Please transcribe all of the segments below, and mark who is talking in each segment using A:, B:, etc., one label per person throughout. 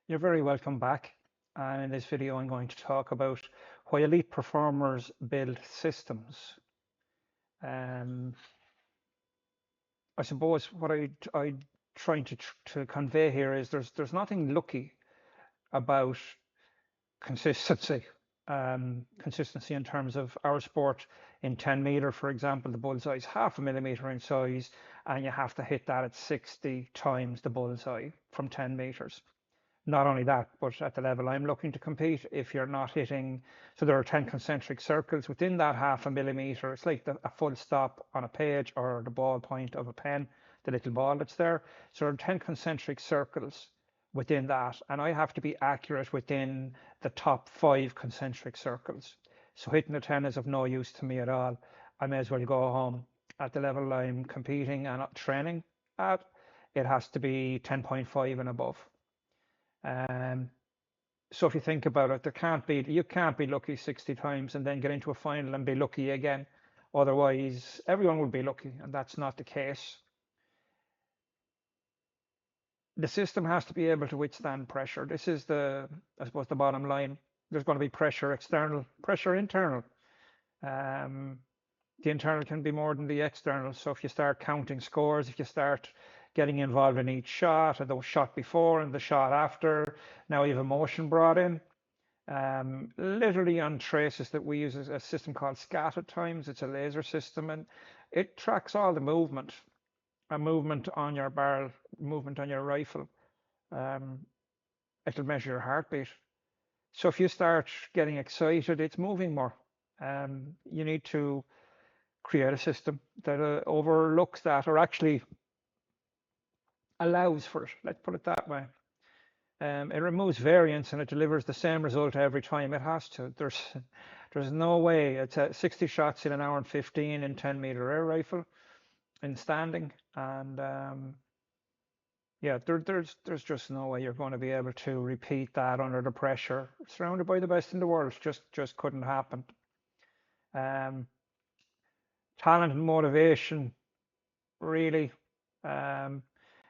A: You're very welcome back. And in this video, I'm going to talk about why elite performers build systems. Um, I suppose what I trying to convey here is there's nothing lucky about consistency. Consistency in terms of our sport in 10 meter, for example, the bullseye is half a millimeter in size, and you have to hit that at 60 times the bullseye from 10 meters. Not only that, but at the level I'm looking to compete, if you're not hitting, so there are 10 concentric circles within that half a millimeter. It's like a full stop on a page or the ball point of a pen, the little ball that's there. So there are 10 concentric circles within that, and I have to be accurate within the top 5 concentric circles. So hitting the 10 is of no use to me at all. I may as well go home. At the level I'm competing and training at, it has to be 10.5 and above. Um, so if you think about it, you can't be lucky 60 times and then get into a final and be lucky again. Otherwise, everyone will be lucky, and that's not the case. The system has to be able to withstand pressure. This is I suppose, the bottom line. There's going to be pressure external, pressure internal. Um, the internal can be more than the external. So if you start counting scores, if you start getting involved in each shot, and the shot before and the shot after, now you have emotion brought in. Literally on traces that we use a system called SCAT at times. It's a laser system, and it tracks all the movement, a movement on your barrel, movement on your rifle. Um, it'll measure your heartbeat. So if you start getting excited, it's moving more. You need to create a system that overlooks that, or actually allows for it. Let's put it that way. It removes variance and it delivers the same result every time. It has to. There's no way. It's 60 shots in an hour and 15 in 10-meter air rifle in standing, and yeah, there's just no way you're going to be able to repeat that under the pressure, surrounded by the best in the world. Just couldn't happen. Um, Talent and motivation, really. Um,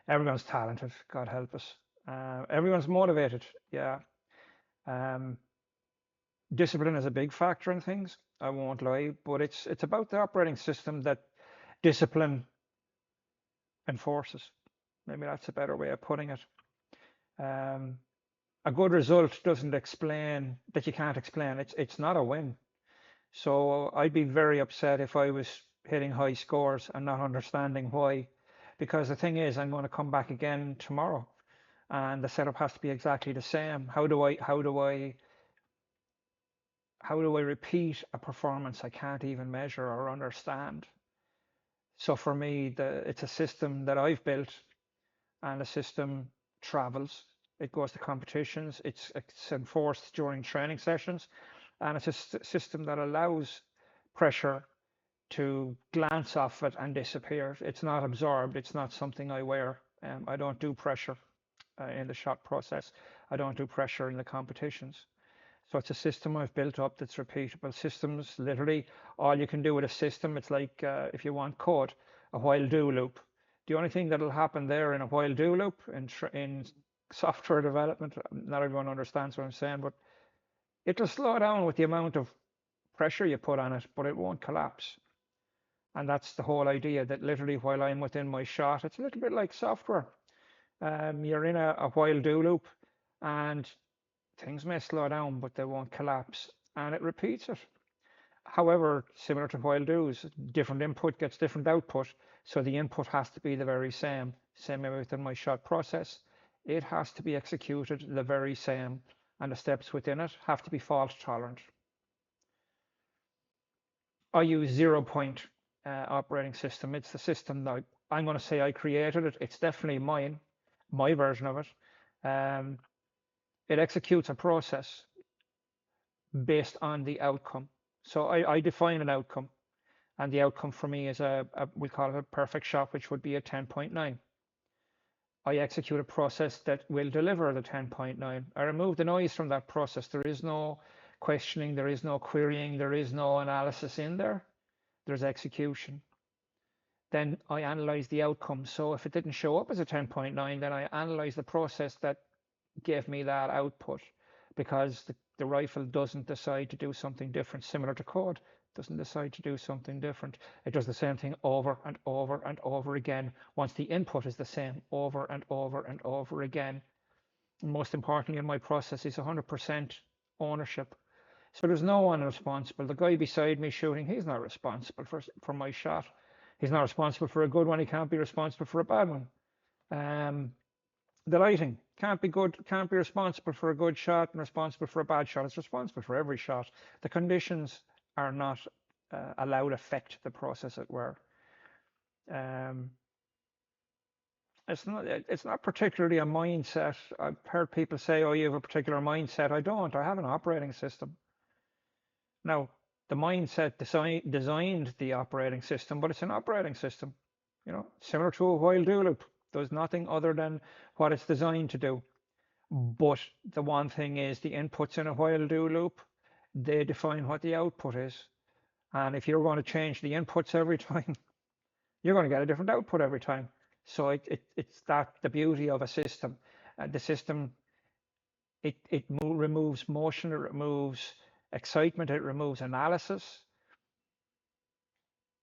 A: Everyone's talented. God help us. Everyone's motivated. Yeah. Um, Discipline is a big factor in things. I won't lie, but it's about the operating system that discipline enforces. Maybe that's a better way of putting it. Um, a good result doesn't explain that you can't explain. It's not a win. So I'd be very upset if I was hitting high scores and not understanding why. Because the thing is, I'm going to come back again tomorrow, and the setup has to be exactly the same. How do I repeat a performance I can't even measure or understand? So for me, it's a system that I've built, and the system travels. It goes to competitions. It's enforced during training sessions, and it's a system that allows pressure to glance off it and disappear. It's not absorbed. It's not something I wear. I don't do pressure in the shot process. I don't do pressure in the competitions. So it's a system I've built up that's repeatable. Systems, literally, all you can do with a system, it's like if you want code, a while do loop. The only thing that'll happen there in a while do loop in software development, not everyone understands what I'm saying, but it'll slow down with the amount of pressure you put on it, but it won't collapse. And that's the whole idea, that literally while I'm within my shot, it's a little bit like software. You're in a while do loop, and things may slow down, but they won't collapse, and it repeats it. However, similar to while do's, different input gets different output, so the input has to be the very same. Same way within my shot process, it has to be executed the very same, and the steps within it have to be fault tolerant. I use 0 point operating system. It's the system that I'm going to say I created it. It's definitely mine, my version of it. It executes a process based on the outcome. So I define an outcome, and the outcome for me is we call it a perfect shot, which would be a 10.9. I execute a process that will deliver the 10.9. I remove the noise from that process. There is no questioning, there is no querying, there is no analysis in there. There's execution. Then I analyze the outcome. So if it didn't show up as a 10.9, then I analyze the process that gave me that output, because the rifle doesn't decide to do something different, similar to code, doesn't decide to do something different. It does the same thing over and over and over again once the input is the same over and over and over again. And most importantly, in my process is 100% ownership. So there's no one responsible. The guy beside me shooting, he's not responsible for my shot. He's not responsible for a good one. He can't be responsible for a bad one. The lighting can't be responsible for a good shot and responsible for a bad shot. It's responsible for every shot. The conditions are not allowed to affect the process at work. Um, it's not particularly a mindset. I've heard people say, "Oh, you have a particular mindset." I don't. I have an operating system. Now, the mindset designed the operating system, but it's an operating system, similar to a while do loop. Does nothing other than what it's designed to do. But the one thing is, the inputs in a while do loop, they define what the output is. And if you're going to change the inputs every time, you're going to get a different output every time. So it's that the beauty of a system. The system, it removes motion, it removes excitement, it removes analysis,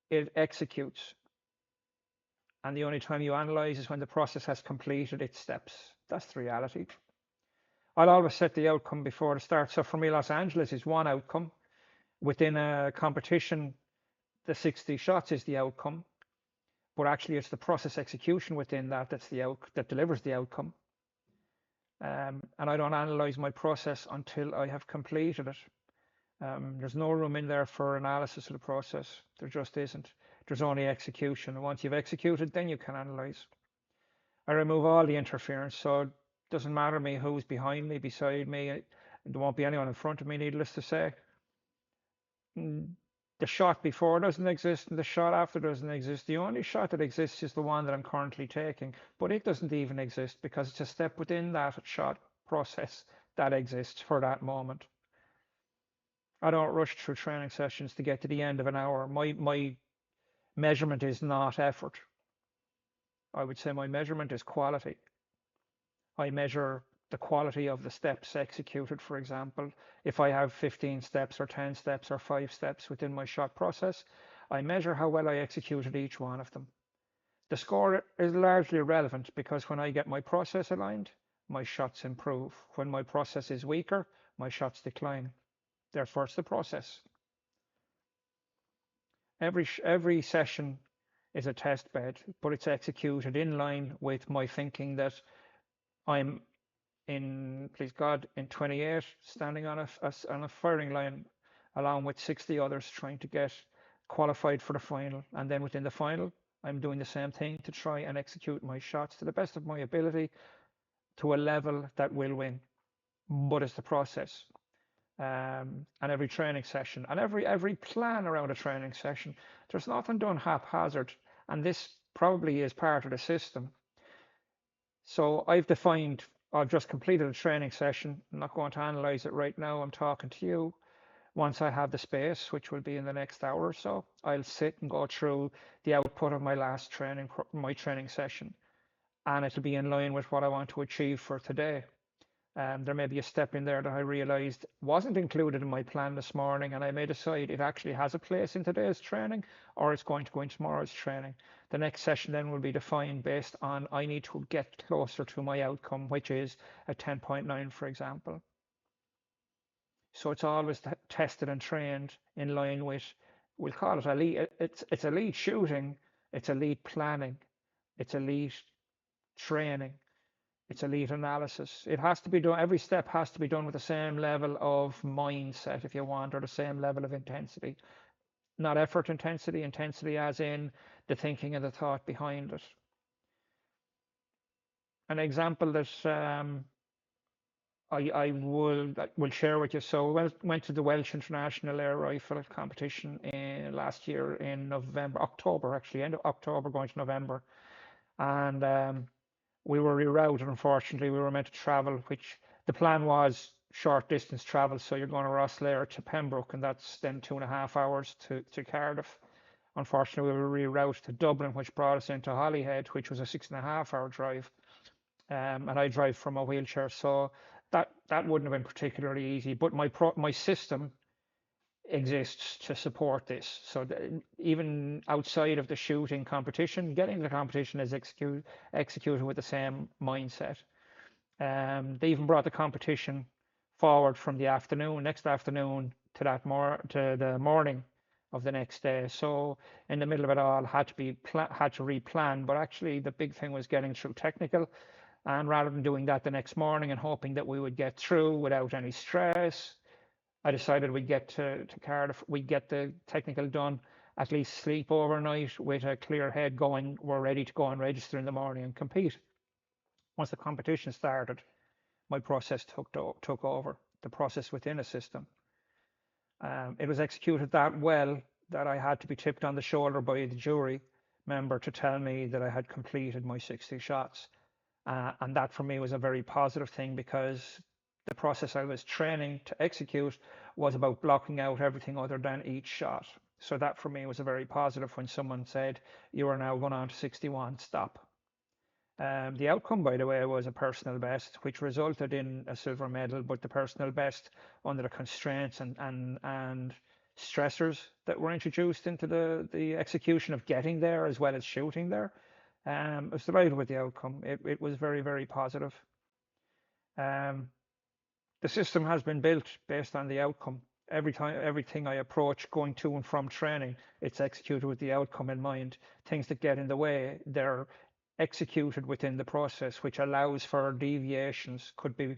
A: it executes. And the only time you analyze is when the process has completed its steps. That's the reality. I'll always set the outcome before the start. So for me, Los Angeles is one outcome. Within a competition, the 60 shots is the outcome. But actually, it's the process execution within that that delivers the outcome. And I don't analyze my process until I have completed it. There's no room in there for analysis of the process. There just isn't. There's only execution. And once you've executed, then you can analyze. I remove all the interference, so it doesn't matter to me who's behind me, beside me. There won't be anyone in front of me, needless to say. The shot before doesn't exist, and the shot after doesn't exist. The only shot that exists is the one that I'm currently taking, but it doesn't even exist because it's a step within that shot process that exists for that moment. I don't rush through training sessions to get to the end of an hour. My measurement is not effort. I would say my measurement is quality. I measure the quality of the steps executed, for example. If I have 15 steps or 10 steps or 5 steps within my shot process, I measure how well I executed each one of them. The score is largely irrelevant because when I get my process aligned, my shots improve. When my process is weaker, my shots decline. Therefore, it's the process. Every session is a test bed, but it's executed in line with my thinking that I'm please God, in 28, standing on a firing line along with 60 others trying to get qualified for the final. And then within the final, I'm doing the same thing to try and execute my shots to the best of my ability to a level that will win. But it's the process. And every training session and every plan around a training session, there's nothing done haphazard. And this probably is part of the system. So I've just completed a training session. I'm not going to analyze it right now. I'm talking to you. Once I have the space, which will be in the next hour or so, I'll sit and go through the output of my last my training session. And it'll be in line with what I want to achieve for today. There may be a step in there that I realized wasn't included in my plan this morning, and I may decide it actually has a place in today's training, or it's going to go in tomorrow's training. The next session then will be defined based on I need to get closer to my outcome, which is a 10.9, for example. So it's always tested and trained in line with, we'll call it elite. It's elite shooting, it's elite planning, it's elite training. It's elite analysis. It has to be done, every step has to be done with the same level of mindset, if you want, or the same level of intensity. Not effort intensity, intensity as in the thinking and the thought behind it. An example that I will share with you. So I went to the Welsh International Air Rifle competition last year in October, actually, end of October going to November. And we were rerouted, unfortunately. We were meant to travel, which the plan was short distance travel. So you're going to Rosslare to Pembroke, and that's then 2.5 hours to Cardiff. Unfortunately, we were rerouted to Dublin, which brought us into Holyhead, which was a 6.5 hour drive. and I drive from a wheelchair, so that wouldn't have been particularly easy. But my system exists to support this. So even outside of the shooting competition, getting to the competition is executed with the same mindset. They even brought the competition forward from the next afternoon to to the morning of the next day. So in the middle of it all, had to replan. But actually, the big thing was getting through technical, and rather than doing that the next morning and hoping that we would get through without any stress, I decided we'd get to Cardiff, we'd get the technical done, at least sleep overnight with a clear head going, we're ready to go and register in the morning and compete. Once the competition started, my process took over, the process within a system. It was executed that well that I had to be tipped on the shoulder by the jury member to tell me that I had completed my 60 shots. And that for me was a very positive thing, because the process I was training to execute was about blocking out everything other than each shot. So that for me was a very positive when someone said, you are now going on to 61, stop. The outcome, by the way, was a personal best, which resulted in a silver medal, but the personal best under the constraints and stressors that were introduced into the execution of getting there as well as shooting there. I was delighted with the outcome. It was very, very positive. Um, the system has been built based on the outcome. Everything I approach going to and from training, it's executed with the outcome in mind. Things that get in the way, they're executed within the process, which allows for deviations. Could be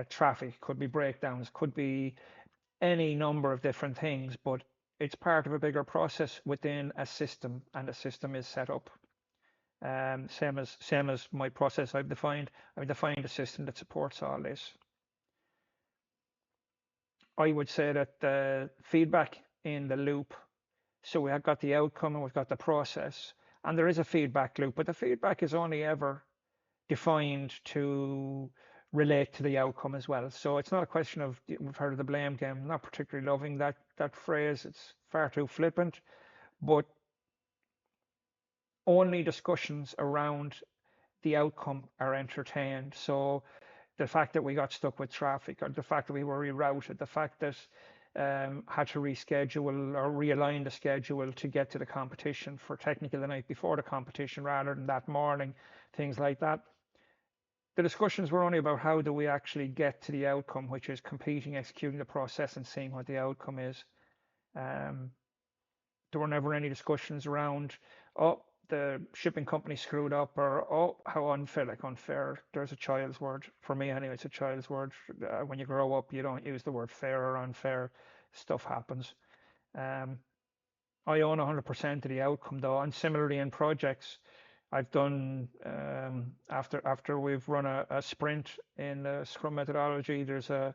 A: traffic, could be breakdowns, could be any number of different things, but it's part of a bigger process within a system, and a system is set up. Same as my process I've defined a system that supports all this. I would say that the feedback in the loop, so we have got the outcome and we've got the process, and there is a feedback loop, but the feedback is only ever defined to relate to the outcome as well. So it's not a question of, we've heard of the blame game. I'm not particularly loving that phrase. It's far too flippant, but only discussions around the outcome are entertained. So the fact that we got stuck with traffic, or the fact that we were rerouted, the fact that had to reschedule or realign the schedule to get to the competition for technical the night before the competition rather than that morning, things like that. The discussions were only about how do we actually get to the outcome, which is competing, executing the process, and seeing what the outcome is. Um, there were never any discussions around, oh, the shipping company screwed up, or oh, how unfair. Like unfair, there's a child's word for me anyway. It's a child's word. When you grow up, you don't use the word fair or unfair. Stuff happens. Um, I own 100% of the outcome though, and similarly in projects, I've done after we've run a sprint in the Scrum methodology. There's a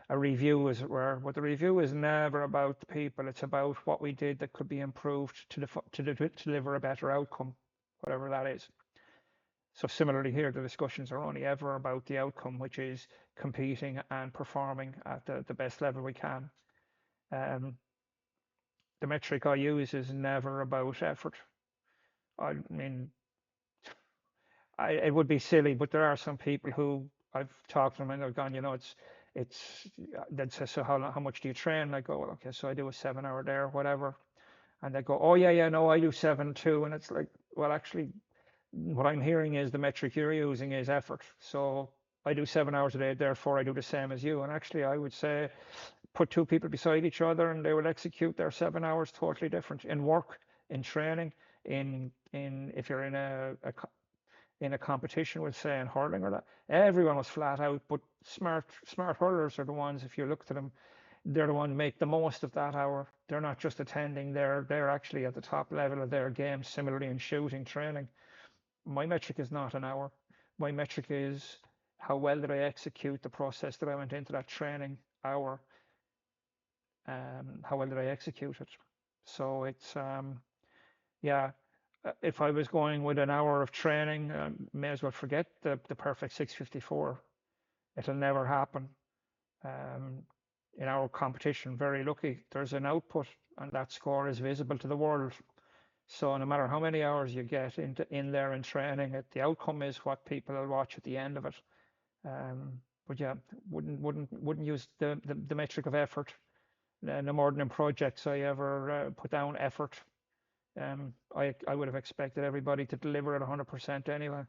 A: review, as it were. But the review is never about the people. It's about what we did that could be improved to deliver a better outcome, whatever that is. So similarly here, the discussions are only ever about the outcome, which is competing and performing at the best level we can. Um, the metric I use is never about effort. I mean, it would be silly, but there are some people who I've talked to them and they've gone, it's they'd say, so how much do you train? I go, well, okay, so I do a 7 hour there, whatever. And they go, oh yeah, no, I do 7 too. And it's like, well, actually, what I'm hearing is the metric you're using is effort. So I do 7 hours a day, therefore I do the same as you. And actually, I would say put two people beside each other and they will execute their 7 hours totally different in work, in training, in if you're in a competition with, say, in hurling or that, everyone was flat out. But smart hurlers are the ones, if you look to them, they're the ones who make the most of that hour. They're not just attending, they're actually at the top level of their game. Similarly in shooting training, my metric is not an hour. My metric is how well did I execute the process that I went into that training hour. How well did I execute it? So it's yeah, if I was going with an hour of training, may as well forget the perfect 6:54. It'll never happen. Um, in our competition, very lucky, there's an output, and that score is visible to the world. So no matter how many hours you get in there in training, the outcome is what people will watch at the end of it. But yeah, wouldn't use the metric of effort. No more than in projects I ever put down effort. I would have expected everybody to deliver at 100% anyway.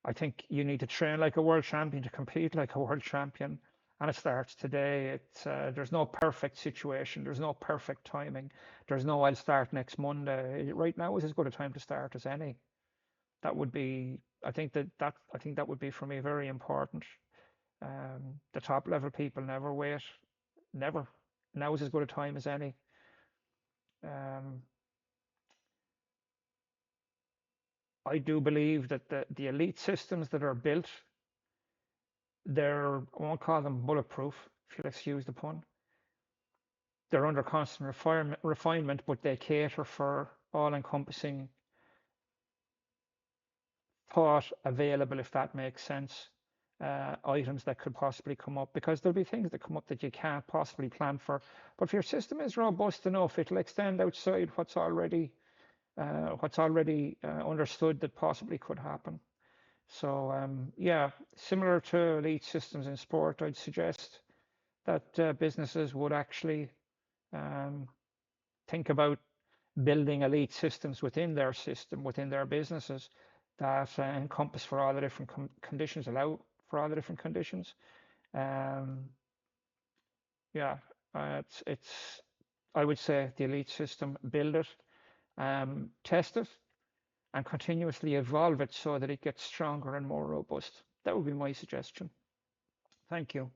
A: I think you need to train like a world champion to compete like a world champion, and it starts today. There's no perfect situation. There's no perfect timing. There's no I'll start next Monday. Right now is as good a time to start as any. That would be. I think that would be for me very important. The top level people never wait. Never. Now is as good a time as any. Um, I do believe that the elite systems that are built, I won't call them bulletproof, if you'll excuse the pun. They're under constant refinement, but they cater for all-encompassing thought available, if that makes sense. Items that could possibly come up, because there'll be things that come up that you can't possibly plan for. But if your system is robust enough, it'll extend outside what's already understood that possibly could happen. So yeah, similar to elite systems in sport, I'd suggest that businesses would actually um, think about building elite systems within their system, within their businesses that encompass for all the different conditions, allow for all the different conditions. Um, yeah, it's I would say the elite system, build it, test it, and continuously evolve it so that it gets stronger and more robust. That would be my suggestion. Thank you.